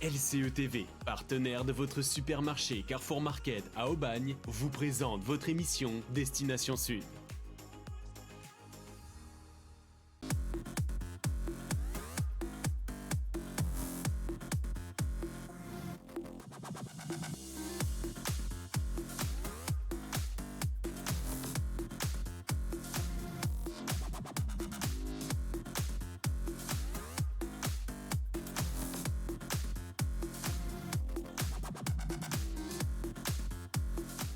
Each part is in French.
LCE TV, partenaire de votre supermarché Carrefour Market à Aubagne, vous présente votre émission Destination Sud.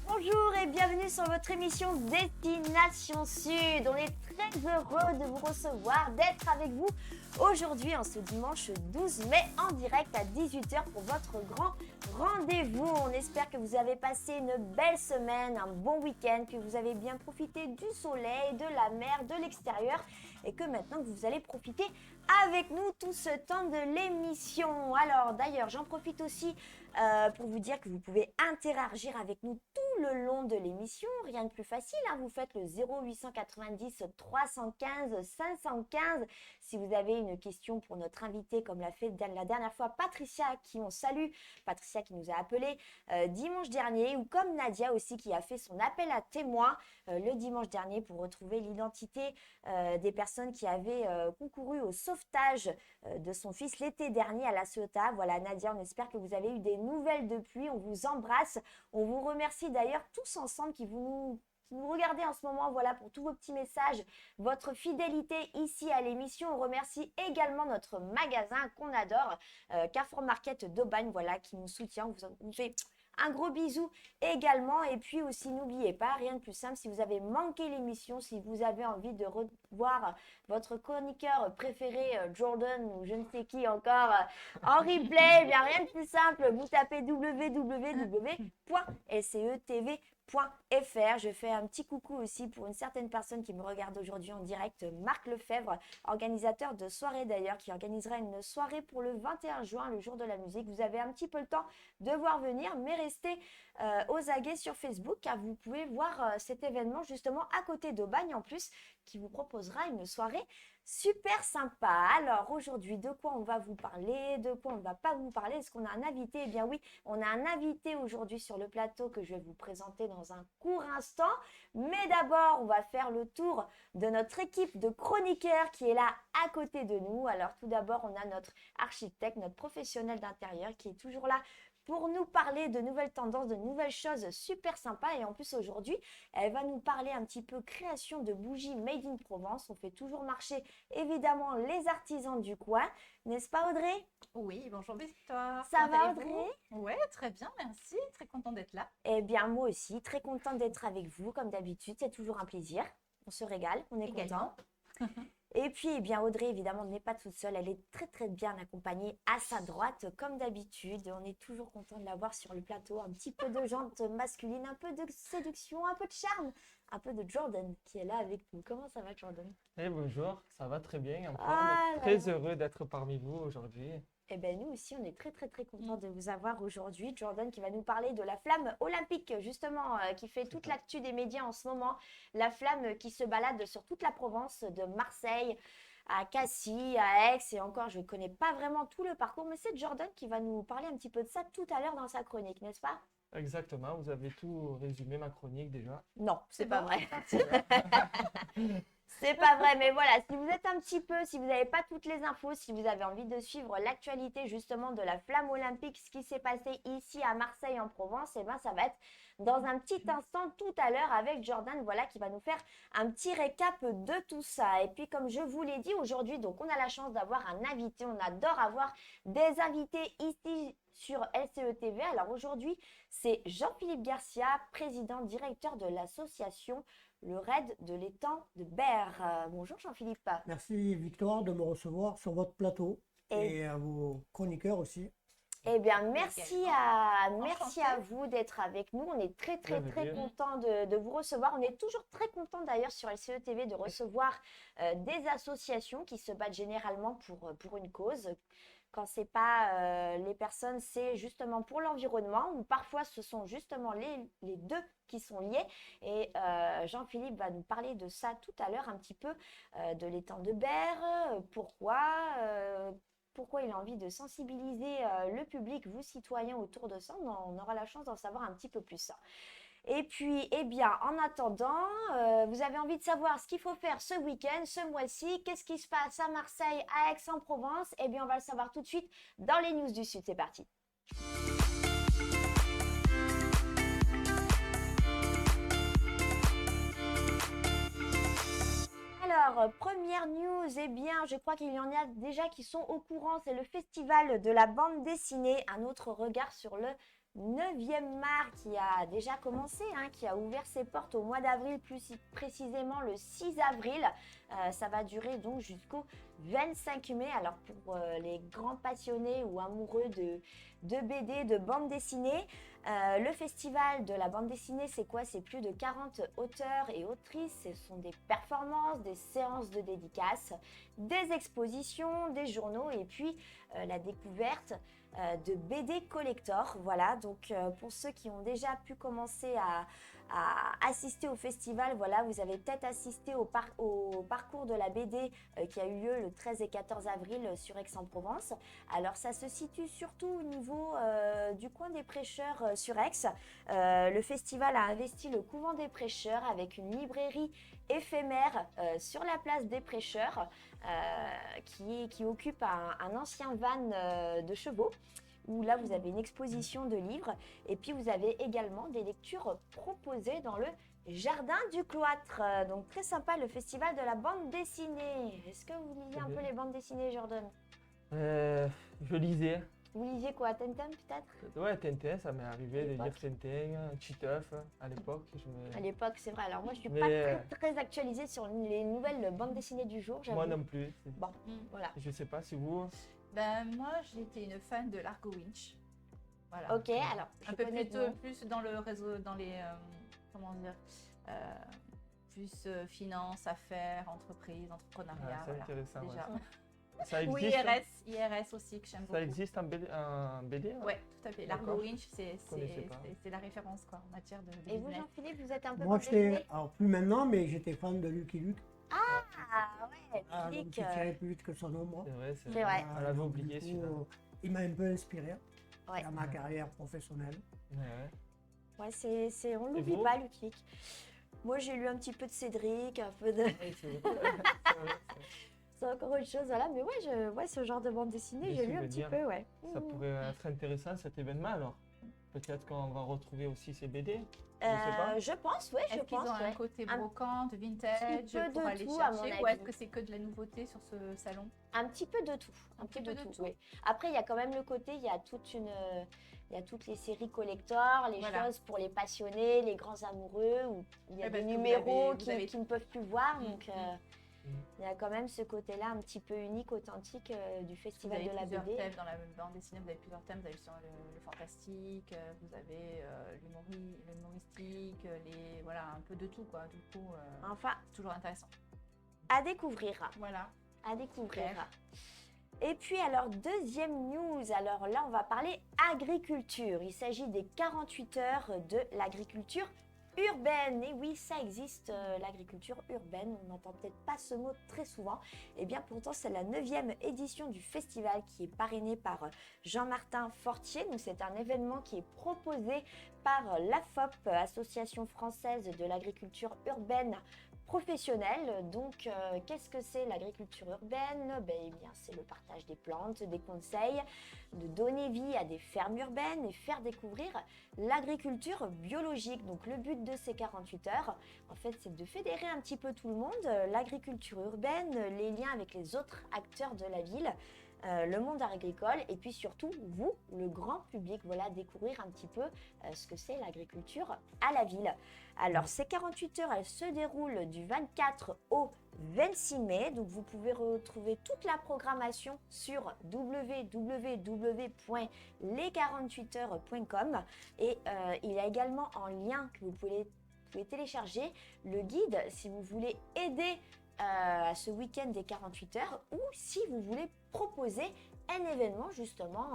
Bonjour et bienvenue sur votre émission Destination Sud. On est très heureux de vous recevoir, d'être avec vous aujourd'hui en ce dimanche 12 mai en direct à 18h pour votre grand rendez-vous. On espère que vous avez passé une belle semaine, un bon week-end, que vous avez bien profité du soleil, de la mer, de l'extérieur et que maintenant vous allez profiter avec nous tout ce temps de l'émission. Alors d'ailleurs, j'en profite aussi pour vous dire que vous pouvez interagir avec nous tout le long de l'émission. Rien de plus facile, hein. Vous faites le 0890 315 515 si vous avez une question pour notre invité comme l'a fait la dernière fois Patricia, qui on salue, Patricia qui nous a appelé dimanche dernier, ou comme Nadia aussi qui a fait son appel à témoins le dimanche dernier pour retrouver l'identité des personnes qui avaient concouru au sauvetage de son fils l'été dernier à La Ciotat. Voilà Nadia, on espère que vous avez eu des nouvelles depuis, on vous embrasse, on vous remercie d'ailleurs tous ensemble qui nous regardez en ce moment, voilà, pour tous vos petits messages, votre fidélité ici à l'émission. On remercie également notre magasin qu'on adore, Carrefour Market d'Aubagne, voilà, qui nous soutient. On vous fait un gros bisou également. Et puis aussi, n'oubliez pas, rien de plus simple, si vous avez manqué l'émission, si vous avez envie de revoir votre chroniqueur préféré, Jordan ou je ne sais qui encore, en replay, eh bien rien de plus simple, vous tapez www.lcetv.fr. Je fais un petit coucou aussi pour une certaine personne qui me regarde aujourd'hui en direct, Marc Lefebvre, organisateur de soirée d'ailleurs, qui organisera une soirée pour le 21 juin, le jour de la musique. Vous avez un petit peu le temps de voir venir, mais restez aux aguets sur Facebook car vous pouvez voir cet événement justement à côté d'Aubagne en plus, qui vous proposera une soirée super sympa. Alors aujourd'hui, de quoi on va vous parler, de quoi on ne va pas vous parler? Est-ce qu'on a un invité? Eh bien oui, on a un invité aujourd'hui sur le plateau que je vais vous présenter dans un court instant. Mais d'abord, on va faire le tour de notre équipe de chroniqueurs qui est là à côté de nous. Alors tout d'abord, on a notre architecte, notre professionnel d'intérieur qui est toujours là pour nous parler de nouvelles tendances, de nouvelles choses super sympas. Et en plus aujourd'hui, elle va nous parler un petit peu création de bougies made in Provence. On fait toujours marcher évidemment les artisans du coin, n'est-ce pas Audrey? Oui, bonjour Victoire. Ça Comment va allez-vous? Audrey? Ouais, très bien, merci. Très contente d'être là. Eh bien moi aussi, très contente d'être avec vous comme d'habitude, c'est toujours un plaisir. On se régale, on est Également. content. Et puis, eh bien, Audrey, évidemment, n'est pas toute seule. Elle est très, très bien accompagnée à sa droite, comme d'habitude. On est toujours content de la voir sur le plateau. Un petit peu de jante masculine, un peu de séduction, un peu de charme, un peu de Jordan qui est là avec nous. Comment ça va, Jordan? Bonjour, ça va très bien en forme. Ah là Très là. heureux d'être parmi vous aujourd'hui. Eh bien, nous aussi, on est très, très, très contents de vous avoir aujourd'hui. Jordan qui va nous parler de la flamme olympique, justement, qui fait toute l'actu des médias en ce moment. La flamme qui se balade sur toute la Provence, de Marseille à Cassis, à Aix et encore, je ne connais pas vraiment tout le parcours, mais c'est Jordan qui va nous parler un petit peu de ça tout à l'heure dans sa chronique, n'est-ce pas? Exactement, vous avez tout résumé ma chronique déjà. Non, c'est pas bon, vrai. c'est C'est pas vrai, mais voilà, si vous êtes un petit peu, si vous n'avez pas toutes les infos, si vous avez envie de suivre l'actualité justement de la flamme olympique, ce qui s'est passé ici à Marseille en Provence, eh ben ça va être dans un petit instant tout à l'heure avec Jordan, voilà, qui va nous faire un petit récap de tout ça. Et puis comme je vous l'ai dit aujourd'hui, donc on a la chance d'avoir un invité, on adore avoir des invités ici sur LCE TV. Alors aujourd'hui, c'est Jean-Philippe Garcia, président directeur de l'association le raid de l'étang de Berre. Bonjour Jean-Philippe. Merci Victoire de me recevoir sur votre plateau et à vos chroniqueurs aussi. Eh bien, merci à Enchantée. vous d'être avec nous. On est très, très, Avec très plaisir. content de vous recevoir. On est toujours très content d'ailleurs sur LCE TV de recevoir des associations qui se battent généralement pour une cause. Quand c'est pas les personnes, c'est justement pour l'environnement ou parfois ce sont justement les deux qui sont liés. Et Jean-Philippe va nous parler de ça tout à l'heure un petit peu, de l'étang de Berre, pourquoi, pourquoi il a envie de sensibiliser le public, vous citoyens, autour de ça. On aura la chance d'en savoir un petit peu plus. Et puis, eh bien, en attendant, vous avez envie de savoir ce qu'il faut faire ce week-end, ce mois-ci, qu'est-ce qui se passe à Marseille, à Aix-en-Provence? Eh bien, on va le savoir tout de suite dans les news du Sud. C'est parti. Alors, première news, eh bien, je crois qu'il y en a déjà qui sont au courant, c'est le festival de la bande dessinée, un autre regard sur le 9e art qui a déjà commencé, qui a ouvert ses portes au mois d'avril, plus précisément le 6 avril. Ça va durer donc jusqu'au 25 mai. Alors pour les grands passionnés ou amoureux de BD, de bande dessinée, le festival de la bande dessinée, c'est quoi? C'est plus de 40 auteurs et autrices. Ce sont des performances, des séances de dédicaces, des expositions, des journaux et puis la découverte de BD collector. Voilà, donc pour ceux qui ont déjà pu commencer à assister au festival, voilà, vous avez peut-être assisté au parcours de la BD qui a eu lieu le 13 et 14 avril sur Aix-en-Provence. Alors ça se situe surtout au niveau du coin des prêcheurs sur Aix. Le festival a investi le couvent des prêcheurs avec une librairie éphémère sur la place des prêcheurs qui occupe un ancien van de chevaux, où là vous avez une exposition de livres et puis vous avez également des lectures proposées dans le jardin du cloître. Donc très sympa, le festival de la bande dessinée. Est-ce que vous lisez un peu les bandes dessinées, Jordan? Je lisais. Vous lisiez quoi, Tintin peut-être? Ouais, Tintin, ça m'est arrivé de lire l'époque. Tintin, Titeuf à l'époque. À l'époque, c'est vrai. Alors moi, je suis Mais, pas très actualisée sur les nouvelles bandes dessinées du jour, j'avoue. Moi non plus. Bon, voilà. Je sais pas si vous. Ben, moi, j'étais une fan de Largo Winch. Voilà. Ok, alors, Un je peu connais plus, le nom. plus dans le réseau, dans les. Comment dire plus finance, affaires, entreprise, entrepreneuriat. Ah, c'est voilà, intéressant, ouais. déjà. Ça Ou existe, IRS aussi, que j'aime beaucoup. ça existe en BD hein? Ouais, tout à fait. Largo D'accord. Winch, connaissais pas. c'est la référence quoi, en matière de Et vous, business. Jean-Philippe, vous êtes un peu Moi, bande dessinée? j'étais, alors plus maintenant, mais j'étais fan de Lucky Luke. Ah ouais, Ah, donc Luc, il tirait plus vite que son ombre. C'est vrai, C'est vrai. On l'avait donc, oublié du coup, celui-là. il m'a un peu inspiré ouais. dans ma carrière professionnelle. Ouais. Ouais, on Et l'oublie vous pas, Luc. Moi, j'ai lu un petit peu de Cédric, un peu de... Ouais, c'est vrai. C'est vrai, C'est encore autre chose, voilà. Mais ouais, ce genre de bande dessinée, Des j'ai lu un petit souvenirs. peu, ouais. Ça Mhm. pourrait être intéressant cet événement alors. Peut-être qu'on va retrouver aussi ces BD. Je sais pas. Je pense, ouais, je Est-ce qu'ils pense, ont un ouais. côté Un brocante, vintage, petit peu pour de aller tout, à mon chercher, ou avis. est-ce que c'est que de la nouveauté sur ce salon? Un petit peu de tout. Un petit peu de tout. oui. Après, il y a quand même le côté, il y a toutes les séries collector, les Voilà. choses pour les passionnés, les grands amoureux, où il y a Ouais, des parce que numéros vous avez qui ne peuvent plus voir. Mm, Donc, mm. il y a quand même ce côté-là un petit peu unique, authentique du Vous festival avez de la plusieurs BD. thèmes dans la bande dessinée, vous avez plusieurs thèmes, vous avez sur le fantastique, vous avez l'humoristique, voilà, un peu de tout quoi. Du coup, Enfin, c'est toujours intéressant. à découvrir. Voilà. À découvrir. Super. Et puis alors, deuxième news, alors là on va parler agriculture. Il s'agit des 48 heures de l'agriculture urbaine. Et oui, ça existe, l'agriculture urbaine, on n'entend peut-être pas ce mot très souvent. Et bien pourtant, c'est la 9e édition du festival qui est parrainée par Jean-Martin Fortier. Donc c'est un événement qui est proposé par l'AFOP, Association française de l'agriculture urbaine professionnelle. Donc, qu'est-ce que c'est l'agriculture urbaine? Eh bien, c'est le partage des plantes, des conseils, de donner vie à des fermes urbaines et faire découvrir l'agriculture biologique. Donc, le but de ces 48 heures, en fait, c'est de fédérer un petit peu tout le monde, l'agriculture urbaine, les liens avec les autres acteurs de la ville, le monde agricole et puis surtout vous, le grand public, voilà, découvrir un petit peu ce que c'est l'agriculture à la ville. Alors ces 48 heures, elles se déroulent du 24 au 26 mai, donc vous pouvez retrouver toute la programmation sur www.les48heures.com et il y a également en lien que vous pouvez télécharger le guide si vous voulez aider à ce week-end des 48 heures ou si vous voulez proposer un événement justement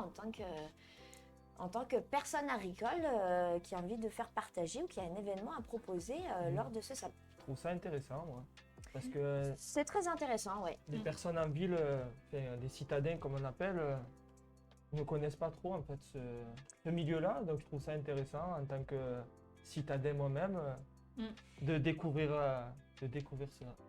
en tant que personne agricole qui a envie de faire partager ou qui a un événement à proposer lors de ce salon. Je trouve ça intéressant, moi. Parce que C'est très intéressant, ouais. les personnes en ville, enfin, les citadins comme on appelle, ne connaissent pas trop en fait ce milieu-là. Donc je trouve ça intéressant en tant que citadin moi-même de découvrir ça.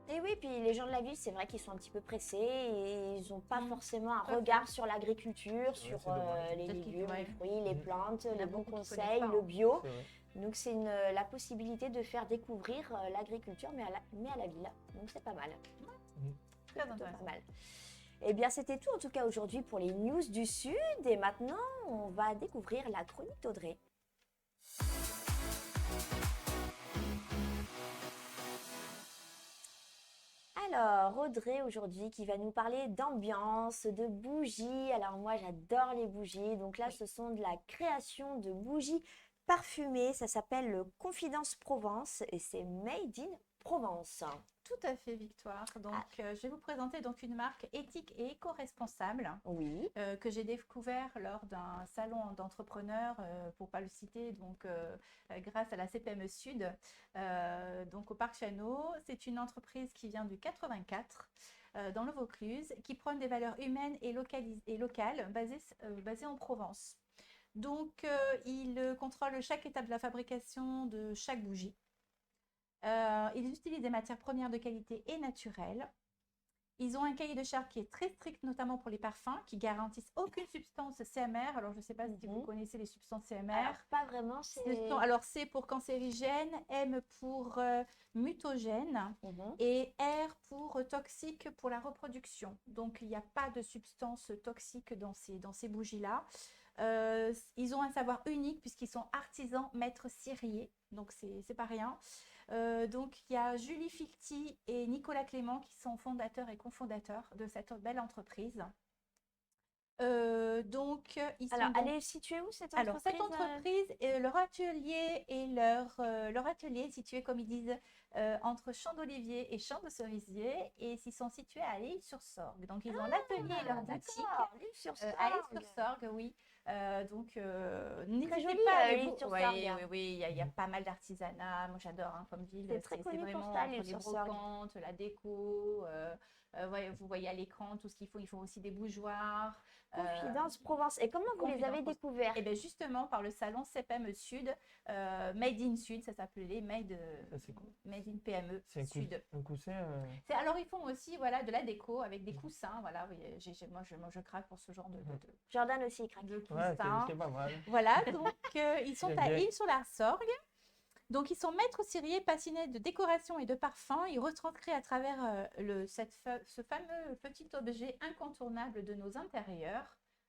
Et oui, puis les gens de la ville, c'est vrai qu'ils sont un petit peu pressés et ils n'ont pas forcément un Tout à fait. regard sur l'agriculture, sur c'est dommage. les Peut-être qu'ils légumes, pourraient- les fruits, les plantes, Il y en a les bons beaucoup qui conseils, connaissent pas, le hein. bio. C'est vrai. Donc c'est la possibilité de faire découvrir l'agriculture, mais à la ville. Donc c'est pas mal. Très Plutôt intéressant. pas mal. Eh bien, c'était tout en tout cas aujourd'hui pour les news du Sud. Et maintenant, on va découvrir la chronique d'Audrey. Alors, Audrey aujourd'hui qui va nous parler d'ambiance, de bougies. Alors moi, j'adore les bougies. Donc là, ce sont de la création de bougies parfumées. Ça s'appelle le Confidence Provence et c'est Made in Provence. Tout à fait, Victoire. Donc, je vais vous présenter donc une marque éthique et éco-responsable Oui. que j'ai découvert lors d'un salon d'entrepreneurs, pour pas le citer, donc grâce à la CPME Sud, donc au Parc Chano. C'est une entreprise qui vient du 84 dans le Vaucluse, qui prône des valeurs humaines et locales basées en Provence. Donc, il contrôle chaque étape de la fabrication de chaque bougie. Ils utilisent des matières premières de qualité et naturelles. Ils ont un cahier de charges qui est très strict, notamment pour les parfums, qui garantissent aucune substance CMR. Alors, je ne sais pas si vous connaissez les substances CMR. Alors, pas vraiment, Alors, C pour cancérigène, M pour mutagène Mhm. et R pour toxique pour la reproduction. Donc, il n'y a pas de substance toxique dans ces bougies-là. Ils ont un savoir unique puisqu'ils sont artisans maîtres ciriers, donc c'est pas rien. Donc il y a Julie Ficti et Nicolas Clément qui sont fondateurs et cofondateurs de cette belle entreprise. Donc ils sont Alors, donc- elle est située où cette alors, entreprise cette entreprise, leur atelier est situé, comme ils disent, entre Champ d'Olivier et Champ de Cerisier, et ils sont situés à l'Île-sur-Sorgue. Donc, ils ont l'atelier et leur boutique D'accord, l'Île-sur-Sorgue. à l'Île-sur-Sorgue, oui. Donc, n'hésitez joli, pas à aller l'Île-sur-Sorgue. Oui, il y a pas mal d'artisanat. Moi, j'adore comme ville. C'est très connu pour vraiment ça, entre les l'Île-sur-Sorgue. brocantes, la déco. Vous voyez à l'écran tout ce qu'il faut. Ils font aussi des bougeoirs. Confidence Provence. Et comment vous les avez Confidence. découverts? Et bien justement par le salon CPME Sud, Made in Sud, ça s'appelait Ça, c'est cool. Made in PME C'est Sud. un coussin. Alors ils font aussi voilà, de la déco avec des coussins. Voilà, oui, moi je craque pour ce genre Jordan aussi, il craque. de Ouais, coussins. c'est pas mal. Voilà, donc ils sont J'aime à bien. Île-sur-la-Sorgue. Donc, ils sont maîtres ciriers passionnés de décoration et de parfum. Ils retranscrivent à travers ce fameux petit objet incontournable de nos intérieurs.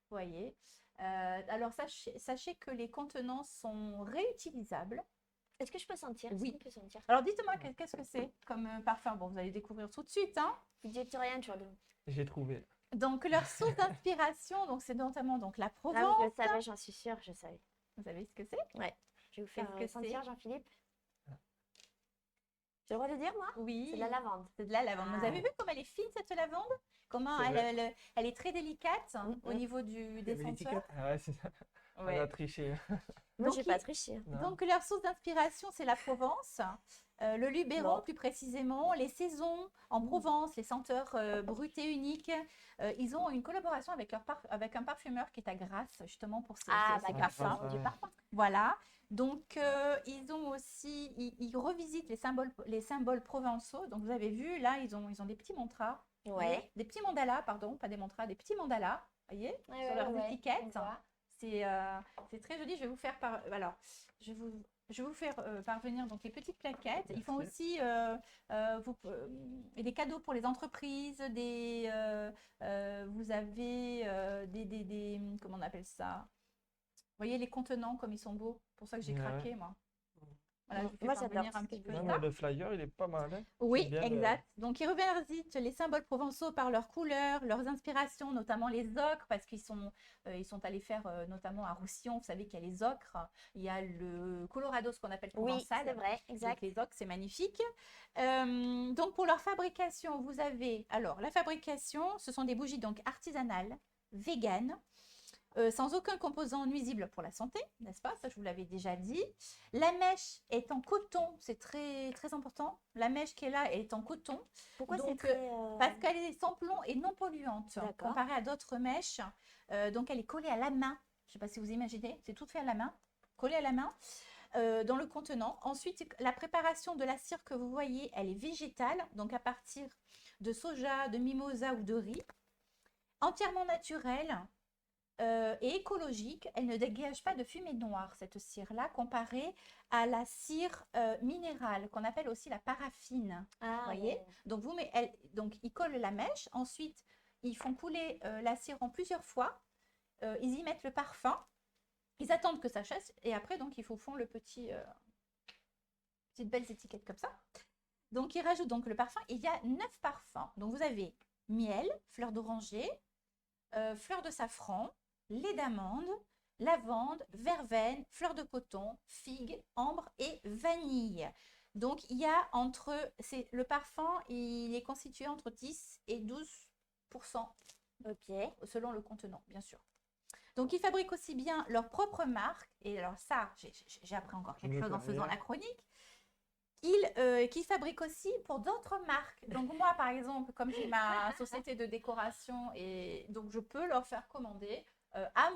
Vous voyez. Alors, sachez que les contenants sont réutilisables. Est-ce que je peux sentir? Oui. Est-ce qu'on peut sentir? Alors, dites-moi, qu'est-ce que c'est comme parfum? Bon, vous allez découvrir tout de suite, hein. Vous dites rien, Jordan. J'ai trouvé. Donc, leur source d'inspiration, donc c'est notamment donc, la Ah Provence. oui, je le savais, j'en suis sûre, je savais. Vous savez ce que c'est? Je vais vous faire Qu'est-ce que sentir, c'est? Jean-Philippe. J'ai le droit de dire, moi? Oui. C'est de la lavande. C'est de la lavande. Vous Ah. avez vu comme elle est fine, cette lavande? Comment C'est vrai. elle est très délicate au niveau des avait senteurs. l'étiquette. Ah ouais, c'est ça. On Ouais. a triché. Moi, Donc, j'ai pas triché. Non. Donc, leur source d'inspiration, c'est la Provence, le Luberon Non. plus précisément, les saisons en Provence, les senteurs brutes et uniques. Ils ont une collaboration avec un parfumeur qui est à Grasse, justement pour ces Ah, ces bah, parfums. grâce parfums. du parfum. Voilà. Donc, ils ont aussi, ils revisitent les symboles provençaux. Donc, vous avez vu, là, ils ont des petits mantras. Ouais. Des petits mandalas, pardon, pas des mantras, des petits mandalas, voyez, Ouais, sur leurs ouais, on étiquettes. voit. C'est très joli. Je vais vous faire je vais vous faire parvenir donc les petites plaquettes. Ils font aussi des cadeaux pour les entreprises. Vous avez des comment on appelle ça? Vous voyez les contenants comme ils sont beaux. C'est pour ça que j'ai Ouais. craqué moi. Voilà, je vous fais Moi, j'adore parvenir un ce petit que peu vous Non, ça. mais le flyer, il est pas mal. Hein. Oui, C'est bien exact. Donc, ils revisitent les symboles provençaux par leurs couleurs, leurs inspirations, notamment les ocres, parce qu'ils sont allés faire notamment à Roussillon. Vous savez qu'il y a les ocres, il y a le Colorado, ce qu'on appelle Oui, provençal. c'est vrai, Donc, exact. les ocres, c'est magnifique. Donc, pour leur fabrication, vous avez... Alors, la fabrication, ce sont des bougies donc artisanales, véganes. sans aucun composant nuisible pour la santé, n'est-ce pas? Ça, je vous l'avais déjà dit. La mèche est en coton, c'est très, très important. La mèche qui est là est en coton. Pourquoi c'est Donc, très... parce qu'elle est sans plomb et non polluante, D'accord. comparée à d'autres mèches. Donc, elle est collée à la main. Je ne sais pas si vous imaginez, c'est tout fait à la main, collée à la main dans le contenant. Ensuite, la préparation de la cire que vous voyez, elle est végétale, donc à partir de soja, de mimosa ou de riz. Entièrement naturelle et écologique. Elle ne dégage pas de fumée noire, cette cire-là, comparée à la cire minérale, qu'on appelle aussi la paraffine. Ah, Voyez? ouais. Donc, donc, ils collent la mèche. Ensuite, ils font couler la cire en plusieurs fois. Ils y mettent le parfum. Ils attendent que ça chasse. Et après, donc, ils vous font le petites belles étiquettes comme ça. Donc, ils rajoutent donc le parfum. Il y a 9 parfums. Donc, vous avez miel, fleur d'oranger, fleur de safran, lait d'amande, lavande, verveine, fleur de coton, figue, ambre et vanille. Donc, il y a le parfum, il est constitué entre 10 et 12%, Ok. selon le contenant, bien sûr. Donc, ils fabriquent aussi bien leur propre marque. Et alors ça, j'ai appris encore quelque chose en faisant la chronique. Qui fabriquent aussi pour d'autres marques. Donc moi, par exemple, comme j'ai ma société de décoration, et donc je peux leur faire commander à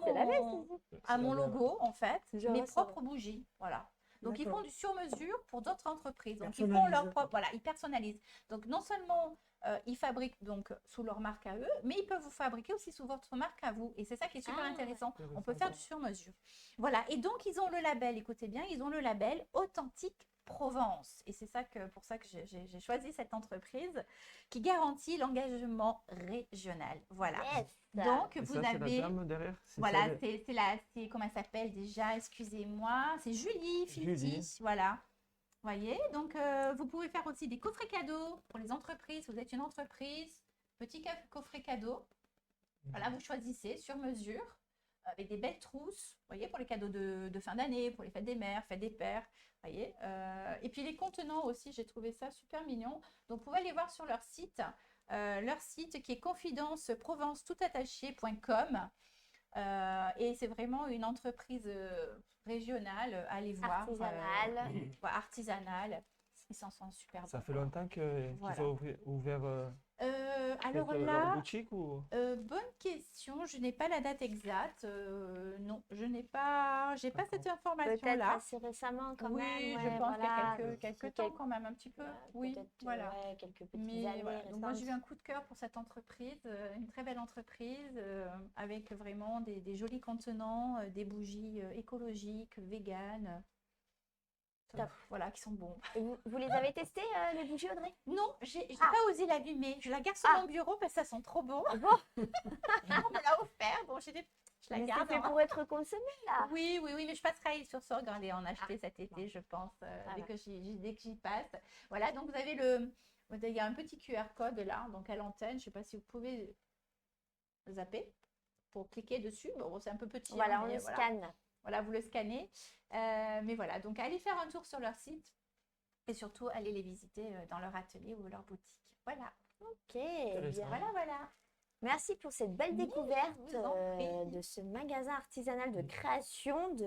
mon logo, en fait, mes propres bougies. Voilà. Donc ils font du sur-mesure pour d'autres entreprises. Donc ils font leur propre, voilà, ils personnalisent. Donc non seulement ils fabriquent donc sous leur marque à eux, mais ils peuvent vous fabriquer aussi sous votre marque à vous. Et c'est ça qui est super intéressant. On peut faire du sur-mesure. Voilà. Et donc ils ont le label, écoutez bien, ils ont le label Authentique Provence. Et c'est pour ça que j'ai choisi cette entreprise qui garantit l'engagement régional. Voilà. Yes. Donc, Et vous ça, c'est la avez... dame derrière? Voilà, comment elle s'appelle déjà? Excusez-moi. C'est Julie Filti. Julie. Voilà. Voyez, donc vous pouvez faire aussi des coffrets cadeaux pour les entreprises. Vous êtes une entreprise, petit coffret cadeau. Voilà, vous choisissez sur mesure avec des belles trousses, voyez, pour les cadeaux de fin d'année, pour les fêtes des mères, fêtes des pères, voyez. Et puis les contenants aussi, j'ai trouvé ça super mignon. Donc vous pouvez aller voir sur leur site qui est confidenceprovence-toutattaché.com. Et c'est vraiment une entreprise régionale, allez voir. Artisanale. Artisanale. Ils s'en sont super Ça bons. fait longtemps qu'ils Voilà. ont ouvert Alors leur là, boutique ou... bonne question. Je n'ai pas la date exacte. Non, j'ai pas cette Peut-être information-là. assez récemment quand Oui, même. je ouais, pense qu'il y voilà. a quelques temps quand même, un petit peu. Oui, Peut-être, voilà. ouais, quelques petites Mais années voilà, donc moi j'ai eu récentes. un coup de cœur pour cette entreprise, une très belle entreprise avec vraiment des jolis contenants, des bougies écologiques, véganes, Top. voilà, qui sont bons. Et vous les avez testés, les bougies, Audrey? Non, j'ai pas osé l'allumer. Je la garde sur mon bureau parce que ça sent trop bon. Bon, On me l'a offert, bon, je la mais garde. c'est fait pour être consommé, là. Oui, mais je passerai à sur aller en acheter cet été, je pense, dès que j'y passe. Voilà, donc vous avez il y a un petit QR code là, donc à l'antenne. Je ne sais pas si vous pouvez zapper pour cliquer dessus. Bon, c'est un peu petit. Voilà, hein, on mais le voilà. scanne. Voilà, vous le scannez. Mais voilà, donc allez faire un tour sur leur site et surtout allez les visiter dans leur atelier ou leur boutique. Voilà, Ok, bien. voilà. Merci pour cette belle Oui, découverte je vous en prie. de ce magasin artisanal de création de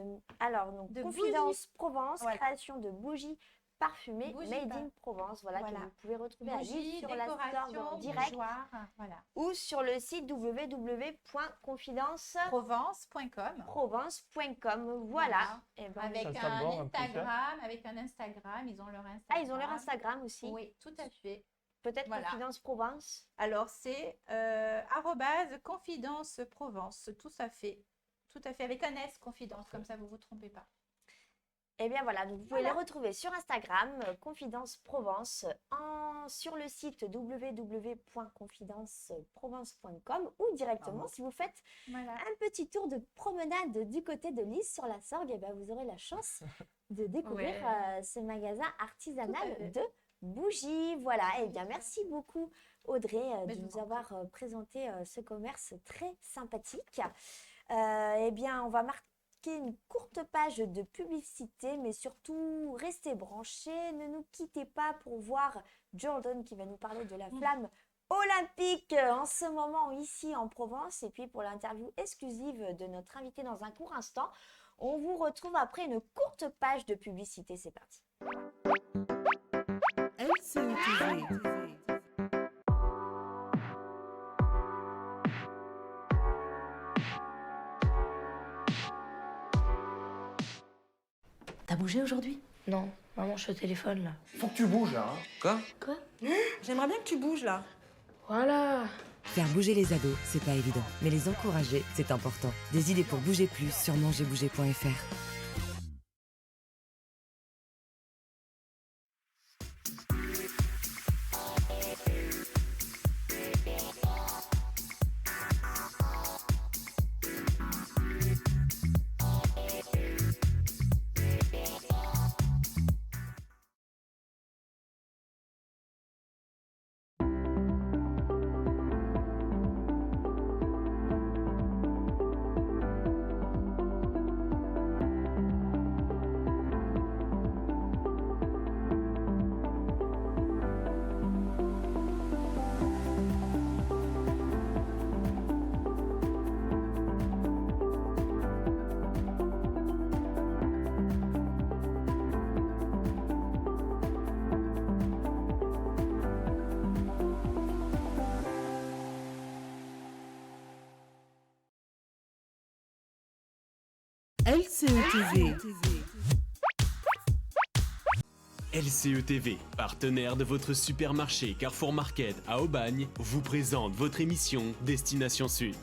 De Confidence Provence, Voilà. création de bougies parfumées Bougies made in Provence, voilà, que Voilà. vous pouvez retrouver à Bougies, Lille sur la store décoration, en direct bougeoirs, voilà. ou sur le site www.confidenceprovence.com. Provence.com. Voilà. Et ben, Avec Ça sent un bon, en plus, hein. Instagram, ils ont leur Instagram. ah, ils ont leur Instagram aussi. Oui, tout à fait. Peut-être Voilà. Confidence Provence. Alors, c'est @confidence Provence, tout à fait, avec un S, confidence, comme ça vous ne vous trompez pas. Et bien voilà, donc vous pouvez Voilà. les retrouver sur Instagram, Confidence Provence, sur le site www.confidenceprovence.com ou directement si vous faites Voilà. un petit tour de promenade du côté de Lys sur la Sorgue, et bien vous aurez la chance de découvrir ce magasin artisanal de bougies. Voilà, et bien merci beaucoup Audrey Mais de je nous vous en avoir présenté ce commerce très sympathique. Eh bien on va marquer une courte page de publicité, mais surtout restez branchés, ne nous quittez pas pour voir Jordan qui va nous parler de la flamme olympique en ce moment ici en Provence. Et puis pour l'interview exclusive de notre invité dans un court instant, on vous retrouve après une courte page de publicité. C'est parti. LCETV. T'as bougé aujourd'hui? Non, maman, je suis au téléphone là. Faut que tu bouges là. Quoi? Quoi? J'aimerais bien que tu bouges là. Voilà. Faire bouger les ados, c'est pas évident, mais les encourager, c'est important. Des idées pour bouger plus sur mangerbouger.fr. LCETV. LCETV, partenaire de votre supermarché Carrefour Market à Aubagne, vous présente votre émission Destination Sud.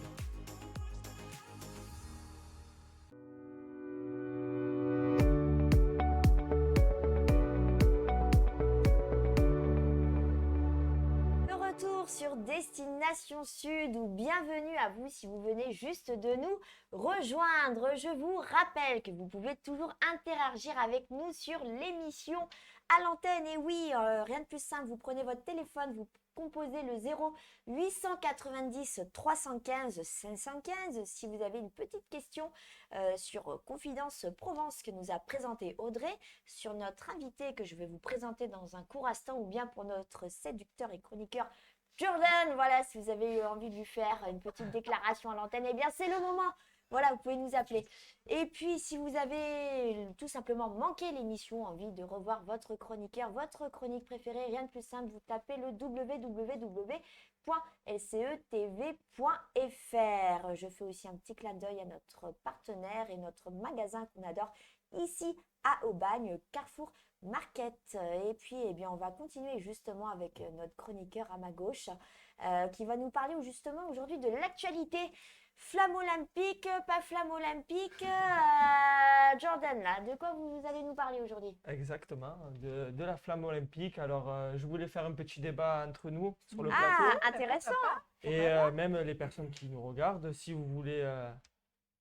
De retour sur Destination Sud ou bienvenue à vous si vous venez juste de nous rejoindre. Je vous rappelle que vous pouvez toujours interagir avec nous sur l'émission à l'antenne. Et oui, rien de plus simple, vous prenez votre téléphone, vous composez le 0 890 315 515 si vous avez une petite question sur Confidence Provence que nous a présenté Audrey, sur notre invité que je vais vous présenter dans un court instant, ou bien pour notre séducteur et chroniqueur Jordan. Voilà, si vous avez eu envie de lui faire une petite déclaration à l'antenne, eh bien c'est le moment. Voilà, vous pouvez nous appeler. Et puis, si vous avez tout simplement manqué l'émission, envie de revoir votre chroniqueur, votre chronique préférée, rien de plus simple, vous tapez le www.lcetv.fr. Je fais aussi un petit clin d'œil à notre partenaire et notre magasin qu'on adore ici à Aubagne, Carrefour Market. Et puis, eh bien, on va continuer justement avec notre chroniqueur à ma gauche qui va nous parler justement aujourd'hui de l'actualité. Flamme olympique, pas flamme olympique. Jordan, là, de quoi vous allez nous parler aujourd'hui? Exactement, de la flamme olympique. Alors, je voulais faire un petit débat entre nous sur le Ah, plateau. intéressant. Et même les personnes qui nous regardent, si vous voulez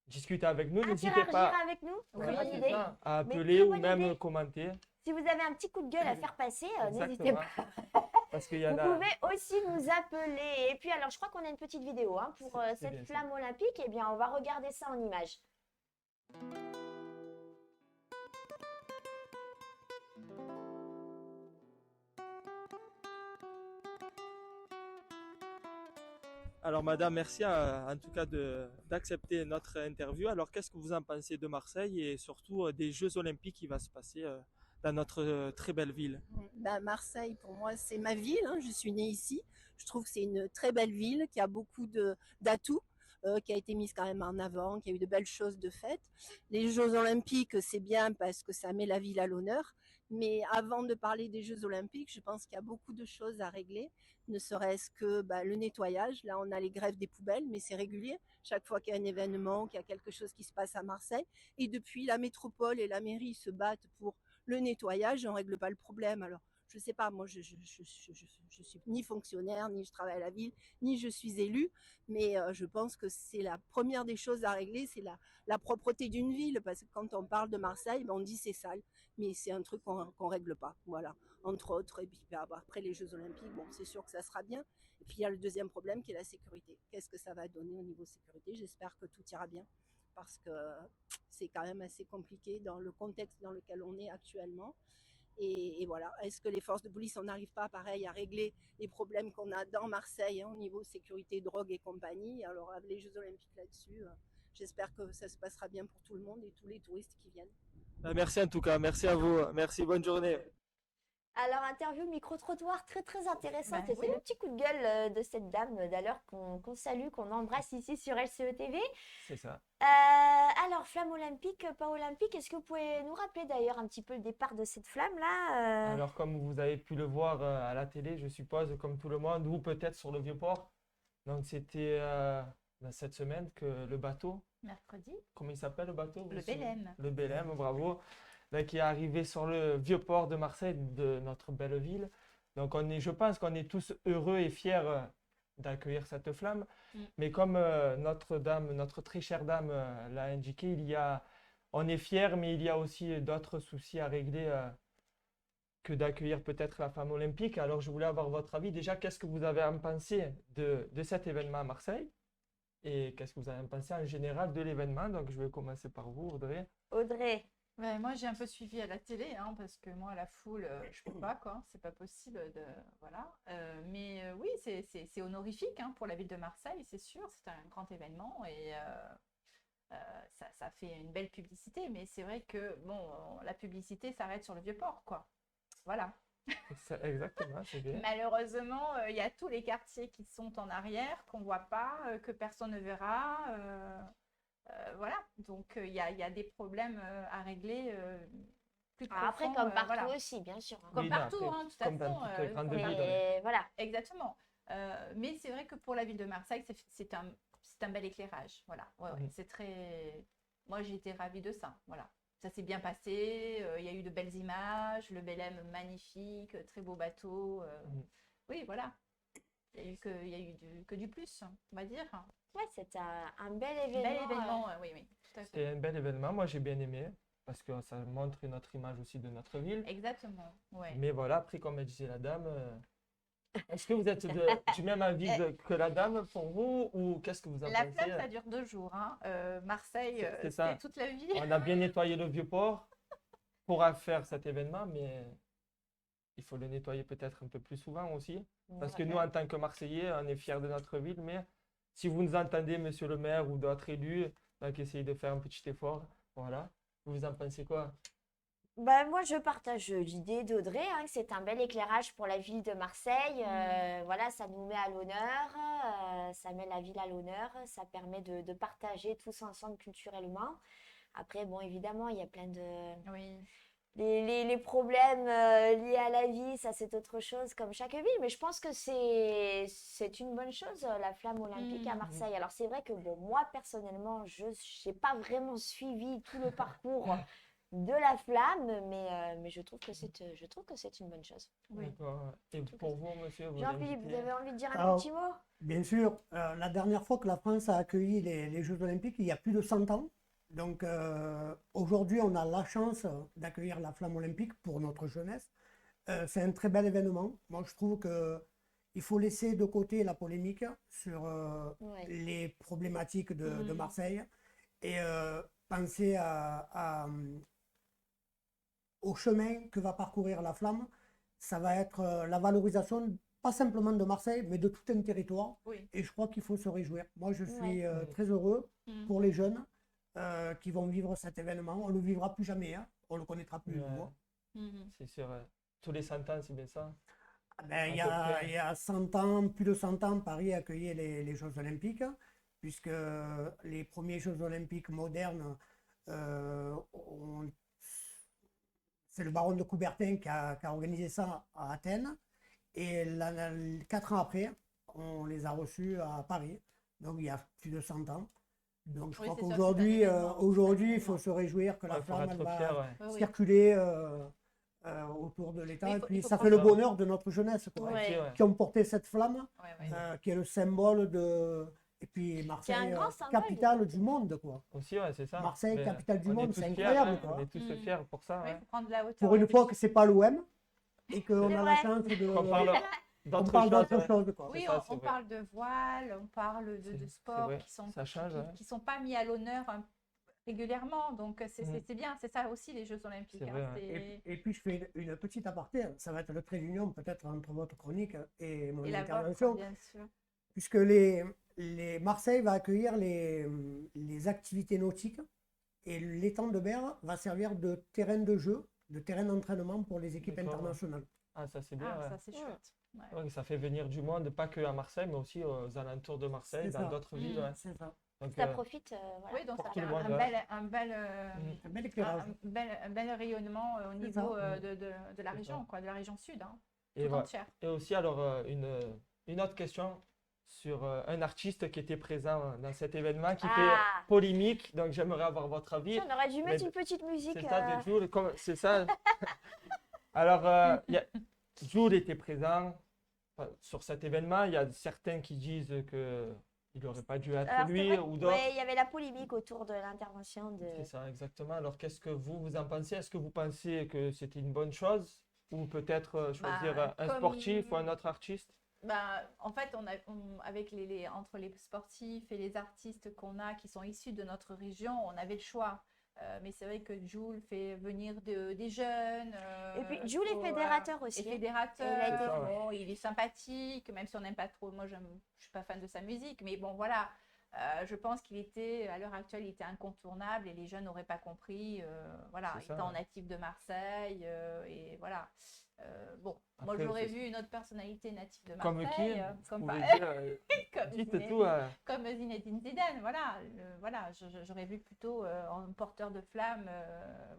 discuter avec nous, n'hésitez Interagir pas avec nous, voilà, bonne c'est idée. ça, à Mais appeler très ou bonne même idée. commenter. Si vous avez un petit coup de gueule à faire passer, n'hésitez Exactement. pas. Parce qu'il y en Vous a. pouvez aussi nous appeler. Et puis, alors, je crois qu'on a une petite vidéo pour C'est bien cette ça. flamme olympique. Eh bien, on va regarder ça en images. Alors, madame, merci en tout cas d'accepter notre interview. Alors, qu'est-ce que vous en pensez de Marseille et surtout des Jeux Olympiques qui va se passer dans notre très belle ville? Marseille, pour moi, c'est ma ville. Je suis née ici. Je trouve que c'est une très belle ville qui a beaucoup d'atouts, qui a été mise quand même en avant, qui a eu de belles choses de faites. Les Jeux Olympiques, c'est bien parce que ça met la ville à l'honneur. Mais avant de parler des Jeux Olympiques, je pense qu'il y a beaucoup de choses à régler, ne serait-ce que le nettoyage. Là, on a les grèves des poubelles, mais c'est régulier. Chaque fois qu'il y a un événement, qu'il y a quelque chose qui se passe à Marseille. Et depuis, la métropole et la mairie se battent pour le nettoyage, on ne règle pas le problème. Alors, je ne sais pas, moi, je suis ni fonctionnaire, ni je travaille à la ville, ni je suis élue, mais je pense que c'est la première des choses à régler, c'est la propreté d'une ville, parce que quand on parle de Marseille, on dit c'est sale, mais c'est un truc qu'on règle pas, voilà, entre autres. Et puis après les Jeux Olympiques, bon, c'est sûr que ça sera bien. Et puis il y a le deuxième problème qui est la sécurité. Qu'est-ce que ça va donner au niveau sécurité? J'espère que tout ira bien, parce que c'est quand même assez compliqué dans le contexte dans lequel on est actuellement. Et voilà, est-ce que les forces de police, on n'arrive pas, pareil, à régler les problèmes qu'on a dans Marseille au niveau sécurité, drogue et compagnie. Alors, avec les Jeux Olympiques là-dessus, j'espère que ça se passera bien pour tout le monde et tous les touristes qui viennent. Merci en tout cas, merci à vous, merci, bonne journée. Alors, interview micro-trottoir très très intéressante. Bah Et c'est le petit coup de gueule de cette dame d'ailleurs qu'on salue, qu'on embrasse ici sur LCE TV. C'est ça. Alors, flamme olympique, pas olympique, est-ce que vous pouvez nous rappeler d'ailleurs un petit peu le départ de cette flamme-là Alors comme vous avez pu le voir à la télé, je suppose, comme tout le monde, ou peut-être sur le Vieux-Port. Donc c'était cette semaine que le bateau, Mercredi, comment il s'appelle le bateau? le Bélème. Le Bélème, bravo. Donc, qui est arrivé sur le Vieux-Port de Marseille, de notre belle ville. Donc je pense qu'on est tous heureux et fiers d'accueillir cette flamme. Mais comme notre très chère dame l'a indiqué, on est fiers, mais il y a aussi d'autres soucis à régler que d'accueillir peut-être la flamme olympique. Alors je voulais avoir votre avis. Déjà, qu'est-ce que vous avez pensé de cet événement à Marseille? Et qu'est-ce que vous avez pensé en général de l'événement? Donc je vais commencer par vous, Audrey. Audrey. Ouais, moi, j'ai un peu suivi à la télé, hein, parce que moi, la foule, je peux pas, quoi. C'est pas possible de, voilà. Mais oui, c'est honorifique, hein, pour la ville de Marseille, c'est sûr. C'est un grand événement et ça fait une belle publicité. Mais c'est vrai que bon, la publicité s'arrête sur le Vieux-Port, quoi. Voilà. Exactement, c'est bien. Malheureusement, il y a tous les quartiers qui sont en arrière, qu'on voit pas, que personne ne verra. Voilà, donc il y a des problèmes à régler plus Après, profonds, comme partout voilà. aussi, bien sûr. Comme Oui, partout, après, hein, de toute comme dans façon. toutes les grandes Faut- villes, Et voilà. Exactement. Mais c'est vrai que pour la ville de Marseille, c'est un bel éclairage. Voilà, ouais, Mhm. c'est très. Moi, j'ai été ravie de ça. Voilà, ça s'est bien passé. Il y a eu de belles images, le Bélème magnifique, très beau bateau. Mhm. Oui, voilà. Il y a eu que du plus, on va dire. Ouais, c'est un bel Bel événement. événement, oui, oui, tout à fait. C'était un bel événement, moi j'ai bien aimé, parce que ça montre une autre image aussi de notre ville. Exactement, ouais. Mais voilà, après, comme elle disait la dame, est-ce que vous êtes du même avis que la dame pour vous, ou qu'est-ce que vous en La pensez? flamme, ça dure 2 jours. Hein. Marseille, C'est ça. c'est toute la vie. On a bien nettoyé le Vieux-Port pour faire cet événement, mais il faut le nettoyer peut-être un peu plus souvent aussi. Parce que nous, en tant que Marseillais, on est fiers de notre ville, mais si vous nous entendez, monsieur le maire ou d'autres élus, donc essayez de faire un petit effort. Voilà. Vous en pensez quoi? Bah, moi, je partage l'idée d'Audrey, hein, que c'est un bel éclairage pour la ville de Marseille. Voilà, ça nous met à l'honneur, ça met la ville à l'honneur, ça permet de partager tous ensemble culturellement. Après, bon, évidemment, il y a plein de... Oui. Les problèmes liés à la vie, ça c'est autre chose comme chaque ville, mais je pense que c'est une bonne chose, la flamme olympique à Marseille. Alors c'est vrai que bon, moi personnellement, je n'ai pas vraiment suivi tout le parcours de la flamme, mais je trouve que c'est une bonne chose. Oui. D'accord. Et pour vous, monsieur, vous Jean-Philippe, vous invitez- avez envie de dire un Alors, petit mot? Bien sûr, la dernière fois que la France a accueilli les Jeux Olympiques, il y a plus de 100 ans. Donc aujourd'hui, on a la chance d'accueillir la flamme olympique pour notre jeunesse. C'est un très bel événement. Moi, je trouve qu'il faut laisser de côté la polémique sur Ouais. les problématiques de Marseille et penser au chemin que va parcourir la flamme. Ça va être la valorisation, pas simplement de Marseille, mais de tout un territoire. Oui. Et je crois qu'il faut se réjouir. Moi, je suis Ouais. très heureux Mhm. pour les jeunes qui vont vivre cet événement. On ne le vivra plus jamais, hein. On ne le connaîtra plus. Ouais. de nouveau. Mhm. C'est sûr. Tous les 100 ans, c'est bien ça? Ah ben, il y À peu a, près. il y a 100 ans, plus de 100 ans, Paris accueillait les Jeux Olympiques, puisque les premiers Jeux Olympiques modernes, c'est le baron de Coubertin qui a organisé ça à Athènes. Et 4 ans après, on les a reçus à Paris. Donc il y a plus de 100 ans. Donc je Oui, crois c'est ça, qu'aujourd'hui, c'est un événement, aujourd'hui, c'est un il faut se réjouir que la Ouais, faut flamme elle être va fier, ouais. Oui, oui. circuler autour de l'État. Mais il Et faut- puis il faut ça fait prendre le ça. bonheur de notre jeunesse, quoi, Ouais. Ok, ouais. qui ont porté cette flamme, Ouais, ouais. qui est le symbole de... Et puis Marseille, grand symbole, capitale du monde, quoi. Aussi, ouais, c'est ça. Marseille, Mais capitale du on est monde, tous c'est fiers, incroyable, hein. quoi. On est tous Mhm. fiers pour ça. Oui, Ouais. faut prendre de la hauteur. Pour une fois que c'est pas l'OM et qu'on C'est a vrai. la chance de... On parle on d'autre parle chose. d'autre Ouais. chose, quoi. Oui, C'est ça, c'est on vrai. parle de voile, on parle de C'est sports vrai, qui sont, ça change, ouais. qui sont pas mis à l'honneur régulièrement. Donc, c'est bien, c'est ça aussi les Jeux Olympiques. C'est hein, vrai, hein. c'est- Et puis je fais une petite aparté, ça va être le trait d'union peut-être entre votre chronique et mon Et la vôtre, intervention, bien sûr. puisque Marseille va accueillir les activités nautiques et l'étang de Berre va servir de terrain de jeu, de terrain d'entraînement pour les équipes D'accord. internationales. Ah, ça c'est bien. Ah, ouais. ça, c'est chouette. Ouais. Ouais, ça fait venir du monde, pas que à Marseille, mais aussi aux alentours de Marseille, C'est dans ça. d'autres villes. Ouais. C'est ça. Donc, Ça profite, voilà. Oui, donc Pour ça tout fait le monde, un ouais. Un bel éclairage. un bel rayonnement au C'est niveau ça. de la C'est région, ça. quoi, de la région sud, hein, Et, tout voilà. entière. Et aussi, alors, une autre question sur un artiste qui était présent dans cet événement, qui fait Ah, polémique. Donc, j'aimerais avoir votre avis. on aurait dû mettre Mais une petite musique. C'est ça, de Jules, c'est ça. Alors, Jules était présent sur cet événement. Il y a certains qui disent que il n'aurait pas dû être Alors, c'est lui vrai ou que, d'autres. ouais, il y avait la polémique autour de l'intervention de. C'est ça, exactement. Alors, qu'est-ce que vous en pensez? Est-ce que vous pensez que c'était une bonne chose? Ou peut-être choisir un comme- sportif ou un autre artiste? Bah, en fait, avec entre les sportifs et les artistes qu'on a qui sont issus de notre région, on avait le choix. Mais c'est vrai que Jules fait venir des jeunes. Et puis, Jules est fédérateur aussi, Et hein. fédérateur. Et il a été- C'est ça, ouais. Bon, il est sympathique, même si on n'aime pas trop. Moi, je suis pas fan de sa musique. Mais bon, voilà. Je pense qu'il était, à l'heure actuelle, il était incontournable et les jeunes n'auraient pas compris. Voilà, C'est il ça, était en ouais. natif de Marseille. Et voilà. Bon, moi, Après, j'aurais c'est- vu une autre personnalité native de Comme Marseille. qui? Comme Vous par- pouvez dire, comme dites Zinedine- tout. comme Zinedine Zidane, voilà, voilà, j'aurais vu plutôt en porteur de flamme,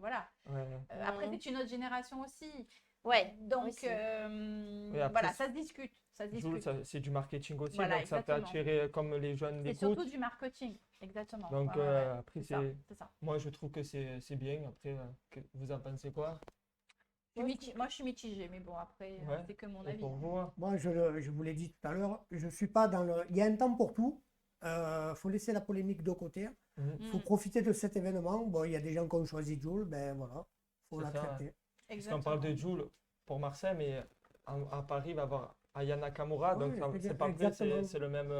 voilà. Ouais. Après, Mhm. c'est une autre génération aussi, Ouais. donc aussi. Oui, après, voilà, ça se discute, ça se Jules, discute. c'est du marketing aussi, Voilà, donc ça peut exactement. attirer comme les jeunes C'est l'écoutent. surtout du marketing, exactement. Donc Ouais, ouais, ouais. après, C'est ça, c'est c'est ça. moi je trouve que c'est bien. Après, vous en pensez quoi? Moi, je suis mitigée, mais bon, après, Ouais. c'est que mon Et avis. pour vous, hein? Moi, je vous l'ai dit tout à l'heure, je suis pas dans le. Il y a un temps pour tout. Faut laisser la polémique de côté. Mhm. Faut profiter de cet événement. Bon, il y a des gens qui ont choisi Jules, ben voilà, faut C'est ça, l'accepter. Parce qu'on parle de Jules pour Marseille, mais à Paris, il va y avoir Aya Nakamura, donc Oui, ça- c'est c'est bien, pas vrai, exactement.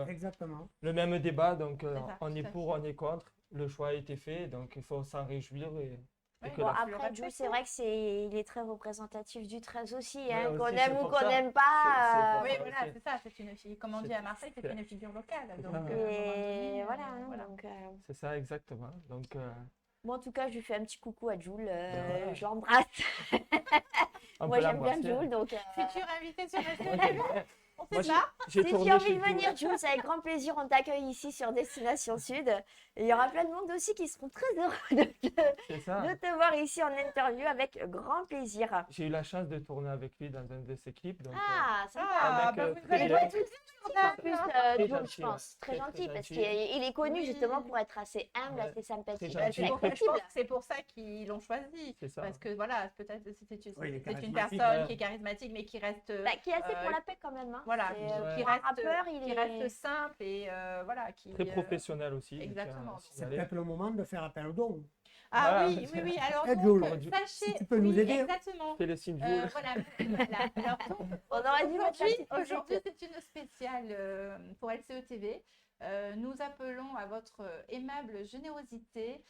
c'est Exactement. le même débat. Donc C'est ça, on est tout à pour, on est contre. Le choix a été fait, donc il faut s'en réjouir. Et Ouais, que Bon, la- tu le après, répètes, Jules, c'est vrai que il est très représentatif du 13 aussi, Ouais, hein, aussi, qu'on c'est aime ou pour qu'on ça. n'aime C'est pas. Oui, pour voilà, ok. c'est ça, c'est une fille, comme on dit à Marseille, c'est une figure locale. C'est Donc, ça. à un moment donné, Et voilà, hein, voilà. donc, C'est ça, exactement. Donc, bon, en tout cas, je lui fais un petit coucou à Jules. voilà. Je l'embrasse. on Moi, peut j'aime bien l'embrasser. Jules, donc. Futur invité sur le Ok. on Moi, fait ça. j'ai Si tu tourné as envie chez de Jules. venir, Jules, c'est avec grand plaisir, on t'accueille ici sur Destination Sud. Et il y aura plein de monde aussi qui seront très heureux C'est ça. de te voir ici en interview avec grand plaisir. J'ai eu la chance de tourner avec lui dans un de ses clips. Donc, Ah, sympa. Ah, mec, bah, vous très allez bien. pas être En plus, Très Jules, gentil, je pense. ouais. Très Très, gentil, très parce gentil. qu'il est connu Oui. justement pour être assez humble, Ouais. assez sympathique, Très Bah, gentil. assez accessible. c'est pour ça qu'ils l'ont choisi. C'est ça. Parce que voilà, peut-être Oui, il est c'est une charismatique, personne ouais. qui est charismatique, mais qui reste, Bah, qui est assez pour la paix quand même. Hein. voilà, C'est, Ouais. qui pour un reste, rappeur, il qui est... reste simple et voilà, qui Très professionnel aussi. je tiens à exactement. C'est signaler. peut-être le moment de faire appel aux dons. Ah Voilà. oui, oui, oui. Alors Eh, donc, Jules, sachez, si tu peux nous oui, aider. exactement. Fais le signe Jules. Voilà, voilà. Alors, donc, On aurait dû mettre la petite Aujourd'hui, musique. c'est une spéciale pour LCE TV. Nous appelons à votre aimable générosité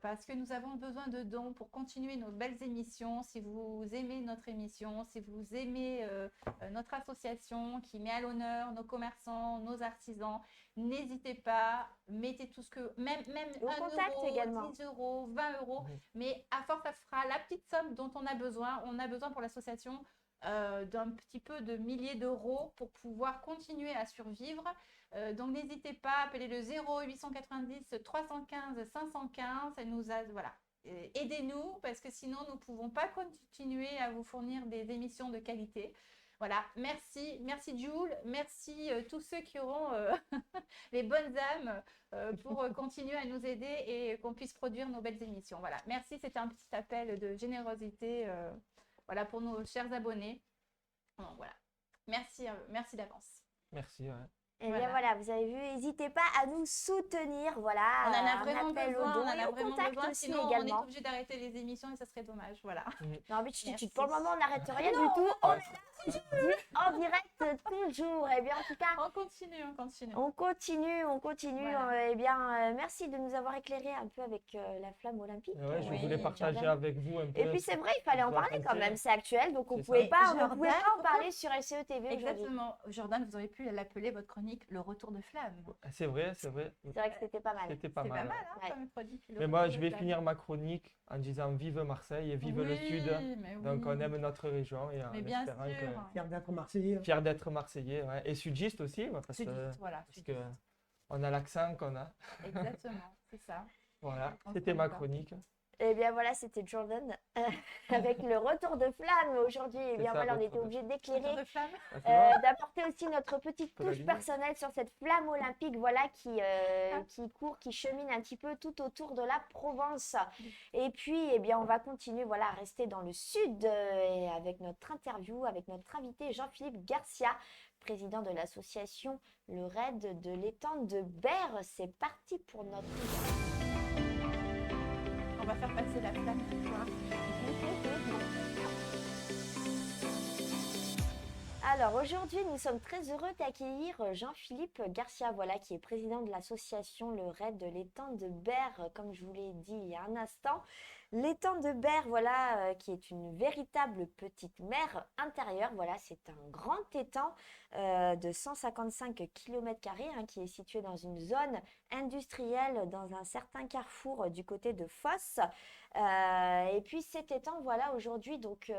parce que nous avons besoin de dons pour continuer nos belles émissions. Si vous aimez notre émission, si vous aimez notre association qui met à l'honneur nos commerçants, nos artisans, n'hésitez pas, mettez tout ce que, même Au 1 contact euro, également. 10 euros, 20 euros, Mhm. mais à force, ça fera la petite somme dont on a besoin. On a besoin pour l'association d'un petit peu de milliers d'euros pour pouvoir continuer à survivre. Donc n'hésitez pas, appelez le 0890 315 515. Ça nous a, voilà. Aidez-nous parce que sinon nous ne pouvons pas continuer à vous fournir des émissions de qualité. Voilà, merci Jules, merci tous ceux qui auront les bonnes âmes pour continuer à nous aider et qu'on puisse produire nos belles émissions. Voilà, merci, c'était un petit appel de générosité voilà, pour nos chers abonnés. Donc, voilà, merci d'avance. Merci. Ouais. Et bien voilà, vous avez vu, n'hésitez pas à nous soutenir, voilà, On en a un vraiment appel besoin, au don on en et a au vraiment contact besoin, aussi sinon on est également. obligé d'arrêter les émissions et ça serait dommage, voilà. Non, mais tu, Merci. pour le moment, on n'arrête rien du tout. On est là aujourd'hui en direct toujours. Et bien, en tout cas, On continue, on continue. on continue. Voilà. Eh bien, merci de nous avoir écéclairé un peu avec la flamme olympique. Ouais, je Oui, voulais partager Jordan. avec vous un peu. Et puis c'est vrai, il fallait en ce qui parler se quand même, passer. c'est actuel, donc on C'est pouvait ça. pas, on ne Jordan, pouvait pas en pourquoi parler sur LCE TV aujourd'hui. Exactement. Jordan, vous auriez pu l'appeler votre chronique Le Retour de Flamme. C'est vrai, c'est vrai. C'est vrai que c'était pas mal. C'était pas C'est pas mal. mal, hein, Ouais. comme chronique. Le Mais moi, Retour je de vais Flamme. finir ma chronique en disant vive Marseille et vive le Oui, Sud. mais Donc, oui. on aime notre région et en Mais bien espérant sûr. Fier d'être Marseillais. fier d'être Marseillais. Ouais. Et sudiste aussi, ouais, parce Sudiste, voilà. parce sudiste. que on a l'accent qu'on a. Exactement, c'est ça. Voilà, On se c'était ma comprend. chronique. Eh bien voilà, c'était Jordan avec le retour de flamme aujourd'hui. Eh C'est bien ça, voilà, on retour était de- obligé Retour d'éclairer, de Flamme. Ah, tu vois, d'apporter aussi notre petite Faut la touche lumière. personnelle sur cette flamme olympique, voilà, qui court, qui chemine un petit peu tout autour de la Provence. Et puis, eh bien, on va continuer, voilà, à rester dans le sud et avec notre interview, avec notre invité Jean-Philippe Garcia, président de l'association Le Raid de l'étang de Berre. C'est parti pour notre On va faire passer la flamme ce soir. Alors aujourd'hui, nous sommes très heureux d'accueillir Jean-Philippe Garcia, voilà, qui est président de l'association Le Raid de l'étang de Berre, comme je vous l'ai dit il y a un instant. L'étang de Berre, voilà, qui est une véritable petite mer intérieure. Voilà, c'est un grand étang de 155 km², qui est situé dans une zone industrielle, dans un certain carrefour du côté de Fosse. Et puis cet étang, voilà, aujourd'hui, donc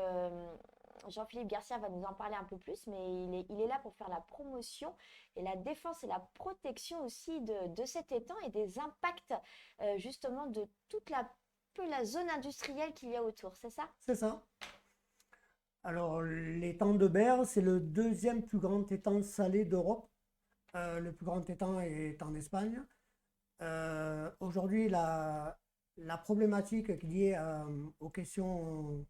Jean-Philippe Garcia va nous en parler un peu plus, mais il est là pour faire la promotion et la défense et la protection aussi de cet étang et des impacts justement de toute la zone industrielle qu'il y a autour, c'est ça? C'est ça. Alors, l'étang de Berre, c'est le deuxième plus grand étang salé d'Europe. Le plus grand étang est en Espagne. Aujourd'hui, la problématique qui est liée aux questions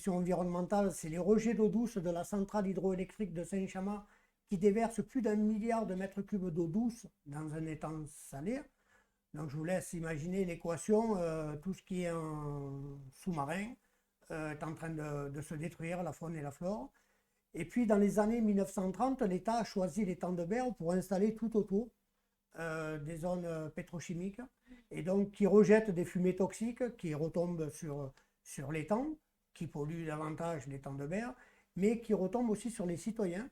environnementales, c'est les rejets d'eau douce de la centrale hydroélectrique de Saint-Chamas qui déverse plus d'1 milliard de mètres cubes d'eau douce dans un étang salé. Donc je vous laisse imaginer l'équation, tout ce qui est en sous-marin est en train de se détruire, la faune et la flore. Et puis dans les années 1930, l'État a choisi l'étang de Berre pour installer tout autour des zones pétrochimiques et donc qui rejettent des fumées toxiques qui retombent sur l'étang, qui polluent davantage l'étang de Berre, mais qui retombent aussi sur les citoyens.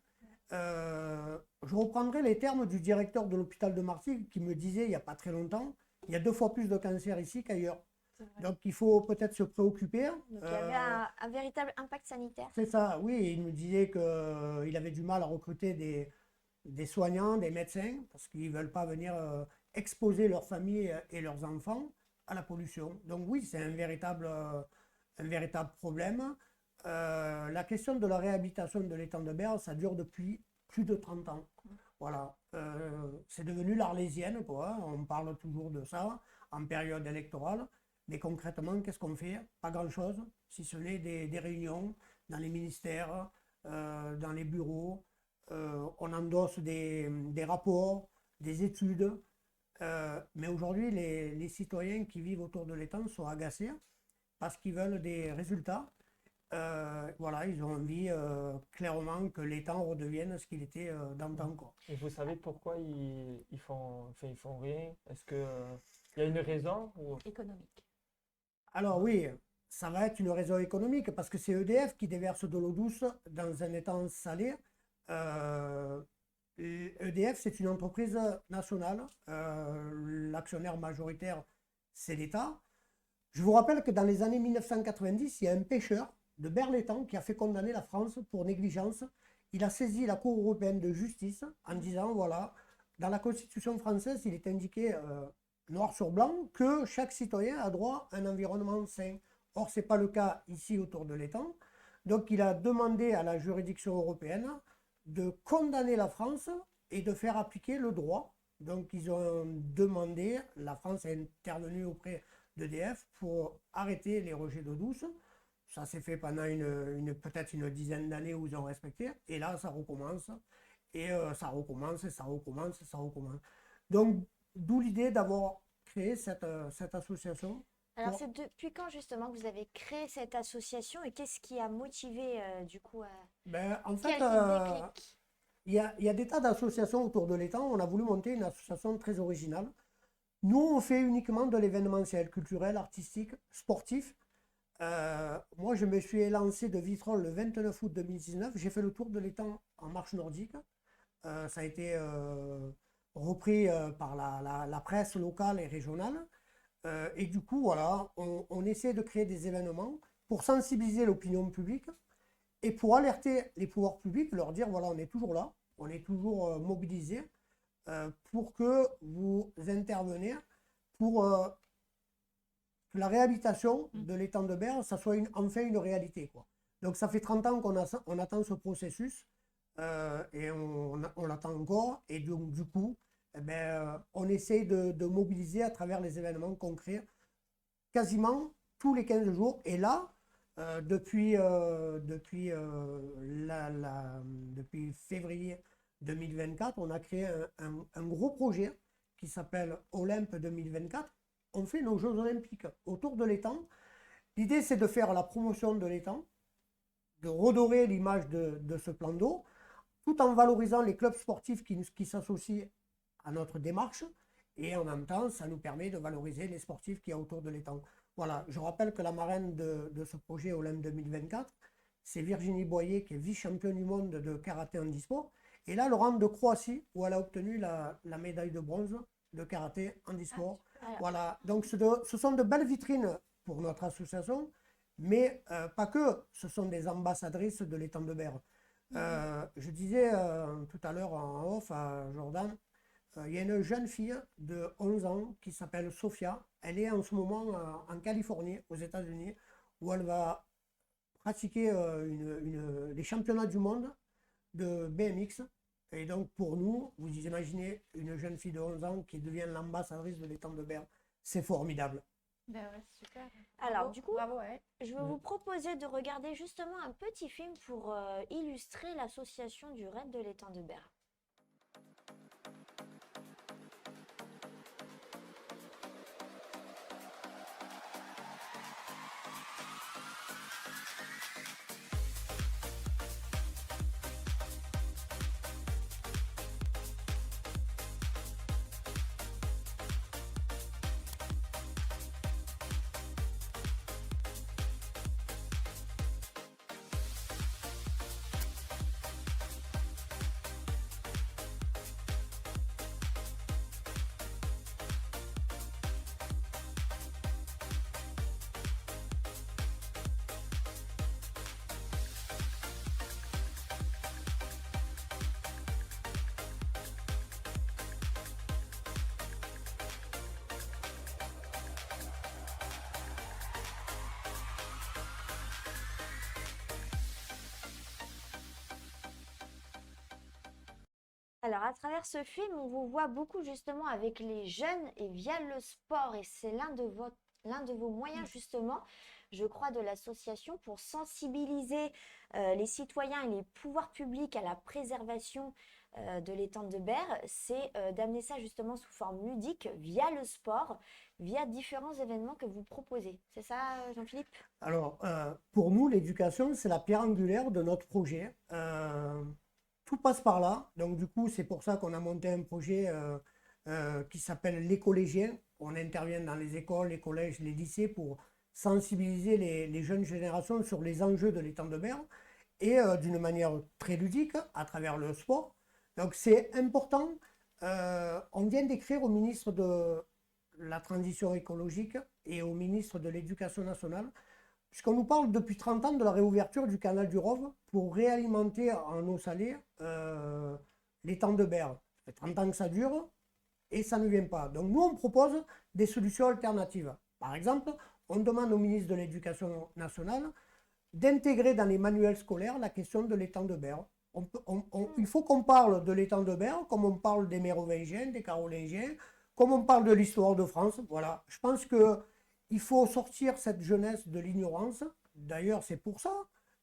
Je reprendrai les termes du directeur de l'hôpital de Marseille qui me disait il n'y a pas très longtemps, il y a 2 fois plus de cancers ici qu'ailleurs. Donc il faut peut-être se préoccuper. Donc il y avait un véritable impact sanitaire. C'est ça, oui. Il nous disait qu'il avait du mal à recruter des soignants, des médecins, parce qu'ils ne veulent pas venir exposer leurs familles et leurs enfants à la pollution. Donc oui, c'est un véritable problème. La question de la réhabilitation de l'étang de Berre, ça dure depuis plus de 30 ans. Voilà. C'est devenu l'Arlésienne, quoi. On parle toujours de ça en période électorale. Mais concrètement, qu'est-ce qu'on fait? Pas grand-chose, si ce n'est des réunions dans les ministères, dans les bureaux. On endosse des rapports, des études. Mais aujourd'hui, les citoyens qui vivent autour de l'étang sont agacés parce qu'ils veulent des résultats. Voilà, ils ont envie clairement que l'étang redevienne ce qu'il était d'antan, quoi. Et vous savez pourquoi ils font rien? Est-ce que il y a une raison ou... Économique. Alors oui, ça va être une raison économique parce que c'est EDF qui déverse de l'eau douce dans un étang salé. EDF, c'est une entreprise nationale. L'actionnaire majoritaire, c'est l'État. Je vous rappelle que dans les années 1990, il y a un pêcheur de Berre-l'Étang qui a fait condamner la France pour négligence. Il a saisi la Cour européenne de justice en disant, voilà, dans la Constitution française, il est indiqué noir sur blanc que chaque citoyen a droit à un environnement sain. Or, ce n'est pas le cas ici autour de l'étang. Donc, il a demandé à la juridiction européenne de condamner la France et de faire appliquer le droit. Donc, ils ont demandé, la France a intervenu auprès d'EDF pour arrêter les rejets d'eau douce. Ça s'est fait pendant peut-être une dizaine d'années où ils ont respecté. Et là, ça recommence. Et ça recommence, et ça recommence, et ça recommence. Donc, d'où l'idée d'avoir créé cette association. Alors, Pour- c'est depuis quand justement que vous avez créé cette association et qu'est-ce qui a motivé du coup En quel fait, déclic? il y a des tas d'associations autour de l'étang. On a voulu monter une association très originale. Nous, on fait uniquement de l'événementiel, culturel, artistique, sportif. Moi, je me suis élancé de Vitrolles le 29 août 2019. J'ai fait le tour de l'étang en marche nordique. Ça a été repris par la presse locale et régionale. Et du coup, voilà, on essaie de créer des événements pour sensibiliser l'opinion publique et pour alerter les pouvoirs publics, leur dire, voilà, on est toujours là, on est toujours mobilisés pour que vous intervenez pour que la réhabilitation de l'étang de Berre, ça soit enfin une réalité, quoi. Donc ça fait 30 ans on attend ce processus et on l'attend encore. Et donc du coup, eh ben, on essaye de mobiliser à travers les événements concrets quasiment tous les 15 jours. Et là, depuis février 2024, on a créé un gros projet qui s'appelle Olympe 2024. On fait nos Jeux Olympiques autour de l'étang. L'idée, c'est de faire la promotion de l'étang, de redorer l'image de ce plan d'eau, tout en valorisant les clubs sportifs qui s'associent à notre démarche. Et en même temps, ça nous permet de valoriser les sportifs qu'il y a autour de l'étang. Voilà, je rappelle que la marraine de ce projet Olympe 2024, c'est Virginie Boyer, qui est vice-championne du monde de karaté handisport. Et là, elle rentre de Croatie, où elle a obtenu la médaille de bronze de karaté handisport. Voilà, donc ce sont de belles vitrines pour notre association, mais pas que, ce sont des ambassadrices de l'étang de Berre. Je disais tout à l'heure en off à Jordan, il y a une jeune fille de 11 ans qui s'appelle Sophia. Elle est en ce moment en Californie, aux États-Unis, où elle va pratiquer les championnats du monde de BMX. Et donc pour nous, vous imaginez une jeune fille de 11 ans qui devient l'ambassadrice de l'étang de Berre. C'est formidable. Ben ouais, super. Alors, Bravo, du coup, bravo, ouais. je vais vous proposer de regarder justement un petit film pour illustrer l'association du raid de l'étang de Berre. Alors, à travers ce film, on vous voit beaucoup justement avec les jeunes et via le sport. Et c'est l'un de vos moyens justement, je crois, de l'association pour sensibiliser les citoyens et les pouvoirs publics à la préservation de l'étang de Berre. C'est d'amener ça justement sous forme ludique via le sport, via différents événements que vous proposez. C'est ça, Jean-Philippe? Alors, pour nous, l'éducation, c'est la pierre angulaire de notre projet. Tout passe par là. Donc, du coup, c'est pour ça qu'on a monté un projet qui s'appelle Les Collégiens. On intervient dans les écoles, les collèges, les lycées pour sensibiliser les jeunes générations sur les enjeux de l'étang de Berre et d'une manière très ludique à travers le sport. Donc, c'est important. On vient d'écrire au ministre de la Transition écologique et au ministre de l'Éducation nationale, puisqu'on nous parle depuis 30 ans de la réouverture du canal du Rove pour réalimenter en eau salée l'étang de Berre. Ça fait 30 ans que ça dure et ça ne vient pas. Donc nous, on propose des solutions alternatives. Par exemple, on demande au ministre de l'Éducation nationale d'intégrer dans les manuels scolaires la question de l'étang de Berre. Il faut qu'on parle de l'étang de Berre comme on parle des Mérovingiens, des Carolingiens, comme on parle de l'histoire de France. Voilà. Je pense qu'il faut sortir cette jeunesse de l'ignorance. D'ailleurs, c'est pour ça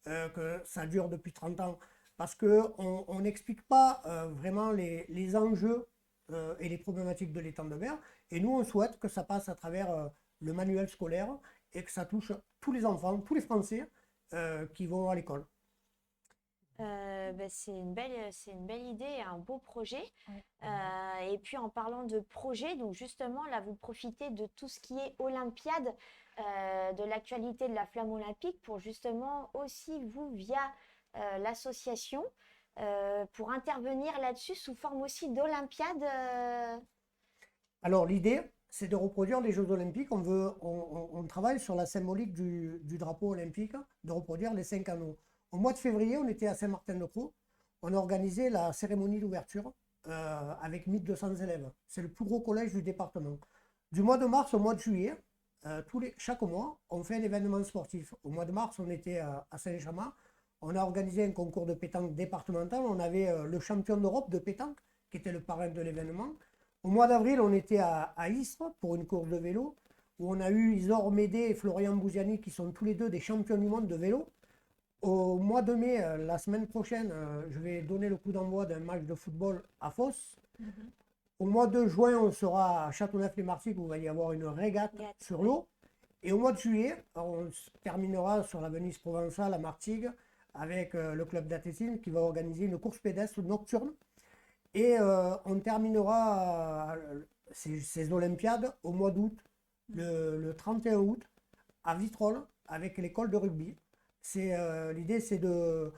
que ça dure depuis 30 ans. parce qu'on n'explique pas vraiment les enjeux et les problématiques de l'étang de mer. Et nous, on souhaite que ça passe à travers le manuel scolaire et que ça touche tous les enfants, tous les Français qui vont à l'école. C'est une belle idée et un beau projet. Ouais. Et puis en parlant de projet, donc justement là vous profitez de tout ce qui est Olympiade, de l'actualité de la flamme olympique pour justement aussi vous via l'association pour intervenir là-dessus sous forme aussi d'Olympiade. Alors l'idée, c'est de reproduire les Jeux Olympiques. On travaille sur la symbolique du drapeau olympique, de reproduire les 5 anneaux. Au mois de février, on était à Saint-Martin-de-Crau. On a organisé la cérémonie d'ouverture avec 1200 élèves. C'est le plus gros collège du département. Du mois de mars au mois de juillet, chaque mois, on fait un événement sportif. Au mois de mars, on était à Saint-Chamas. On a organisé un concours de pétanque départemental. On avait le champion d'Europe de pétanque, qui était le parrain de l'événement. Au mois d'avril, on était à Istres pour une course de vélo, où on a eu Isor Médé et Florian Bouziani, qui sont tous les deux des champions du monde de vélo. Au mois de mai, la semaine prochaine, je vais donner le coup d'envoi d'un match de football à Fos. Au mois de juin, on sera à Châteauneuf-les-Martigues où il va y avoir une régate sur l'eau. Et au mois de juillet, on terminera sur la Venise provençale à Martigues avec le club d'athlétisme qui va organiser une course pédestre nocturne. Et on terminera ces Olympiades au mois d'août, le 31 août, à Vitrolles avec l'école de rugby. L'idée, c'est de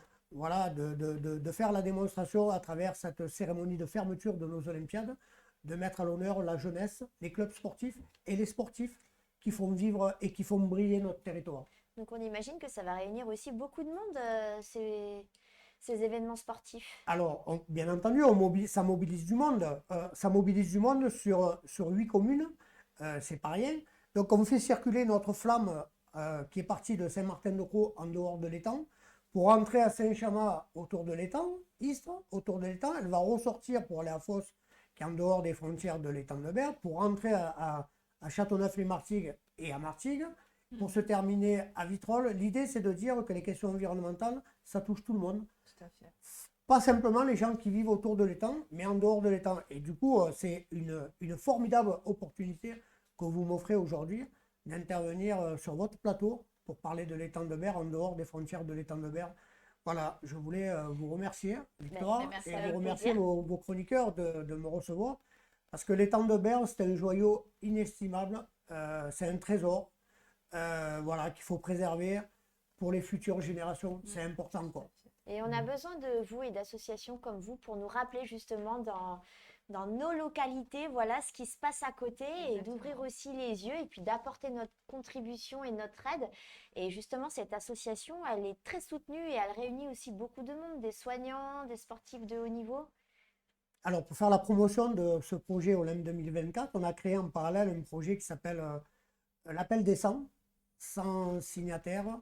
faire la démonstration à travers cette cérémonie de fermeture de nos Olympiades, de mettre à l'honneur la jeunesse, les clubs sportifs et les sportifs qui font vivre et qui font briller notre territoire. Donc on imagine que ça va réunir aussi beaucoup de monde, ces événements sportifs. Alors, bien entendu, ça mobilise du monde. Ça mobilise du monde sur 8 communes, c'est pas rien. Donc on fait circuler notre flamme qui est partie de Saint-Martin-de-Crau en dehors de l'étang, pour rentrer à Saint-Chamas autour de l'étang, Istres autour de l'étang. Elle va ressortir pour aller à Fos, qui est en dehors des frontières de l'étang de Berre, pour rentrer à Châteauneuf-les-Martigues et à Martigues, pour se terminer à Vitrolles. L'idée, c'est de dire que les questions environnementales, ça touche tout le monde. Tout à fait. Pas simplement les gens qui vivent autour de l'étang, mais en dehors de l'étang. Et du coup, c'est une formidable opportunité que vous m'offrez aujourd'hui d'intervenir sur votre plateau pour parler de l'étang de Berre en dehors des frontières de l'étang de Berre. Voilà, je voulais vous remercier, Victoire, merci, et avec vous remercier plaisir. vos chroniqueurs de me recevoir, parce que l'étang de Berre, c'est un joyau inestimable, c'est un trésor qu'il faut préserver pour les futures générations. C'est important, quoi. Et on a besoin de vous et d'associations comme vous pour nous rappeler justement dans nos localités, voilà ce qui se passe à côté et d'ouvrir aussi les yeux et puis d'apporter notre contribution et notre aide. Et justement, cette association, elle est très soutenue et elle réunit aussi beaucoup de monde, des soignants, des sportifs de haut niveau. Alors, pour faire la promotion de ce projet Olympe 2024, on a créé en parallèle un projet qui s'appelle l'Appel des 100 signataires,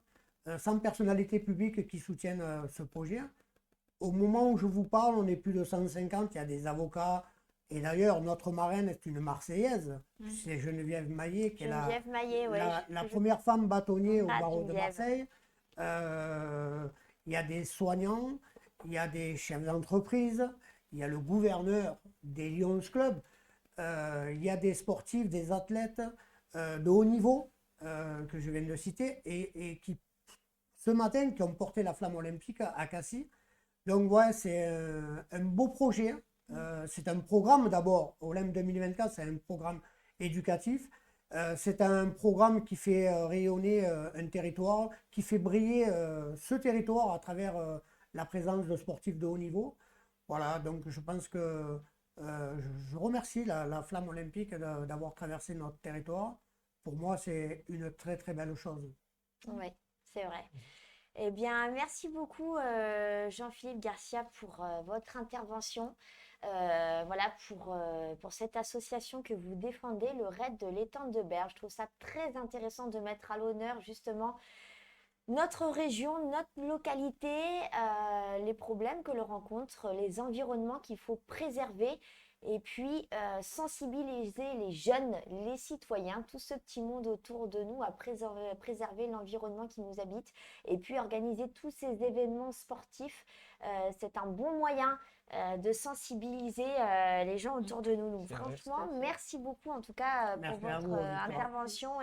100 personnalités publiques qui soutiennent ce projet. Au moment où je vous parle, on est plus de 150, il y a des avocats. Et d'ailleurs, notre marraine est une Marseillaise, c'est Geneviève Maillet, qui est la première femme bâtonnier au barreau de Marseille. Il y a des soignants, il y a des chefs d'entreprise, il y a le gouverneur des Lions Club, il y a des sportifs, des athlètes de haut niveau que je viens de citer et qui, ce matin, qui ont porté la flamme olympique à Cassis. Donc ouais, c'est un beau projet. C'est un programme d'abord. Olympe 2024, c'est un programme éducatif. C'est un programme qui fait rayonner un territoire, qui fait briller ce territoire à travers la présence de sportifs de haut niveau. Voilà, donc je pense que je remercie la flamme olympique d'avoir traversé notre territoire. Pour moi, c'est une très très belle chose. Oui, c'est vrai. Eh bien, merci beaucoup Jean-Philippe Garcia pour votre intervention. Pour cette association que vous défendez, le RAID de l'étang de Berre. Je trouve ça très intéressant de mettre à l'honneur justement notre région, notre localité, les problèmes que l'on rencontre, les environnements qu'il faut préserver et puis sensibiliser les jeunes, les citoyens, tout ce petit monde autour de nous à préserver l'environnement qui nous habite et puis organiser tous ces événements sportifs. C'est un bon moyen de sensibiliser les gens autour de nous. Donc C'est vrai. franchement, merci beaucoup en tout cas pour Merci à votre vous, Olivia. intervention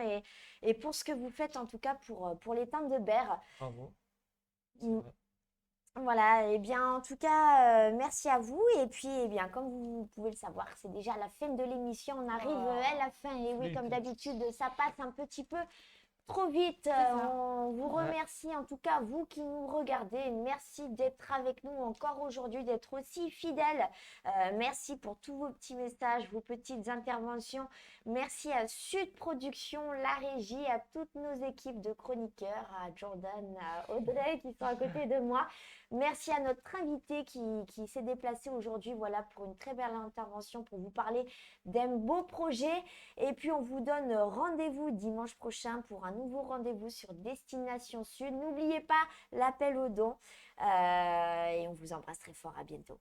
et pour ce que vous faites en tout cas pour les teintes de berre. Bravo. C'est Mm. vrai. Voilà, et bien en tout cas, merci à vous. Et puis, eh bien, comme vous pouvez le savoir, c'est déjà la fin de l'émission. On arrive à la fin. Et oui, Vite. comme d'habitude, ça passe un petit peu trop vite. ça. On vous Ouais. remercie en tout cas, vous qui nous regardez. Merci d'être avec nous encore aujourd'hui, d'être aussi fidèles. Merci pour tous vos petits messages, vos petites interventions. Merci à Sud Production, la régie, à toutes nos équipes de chroniqueurs, à Jordan, à Audrey qui sont à côté de moi. Merci à notre invité qui s'est déplacé aujourd'hui, voilà, pour une très belle intervention, pour vous parler d'un beau projet. Et puis, on vous donne rendez-vous dimanche prochain pour un nouveau rendez-vous sur Destination Sud. N'oubliez pas l'appel aux dons et on vous embrasse très fort. À bientôt.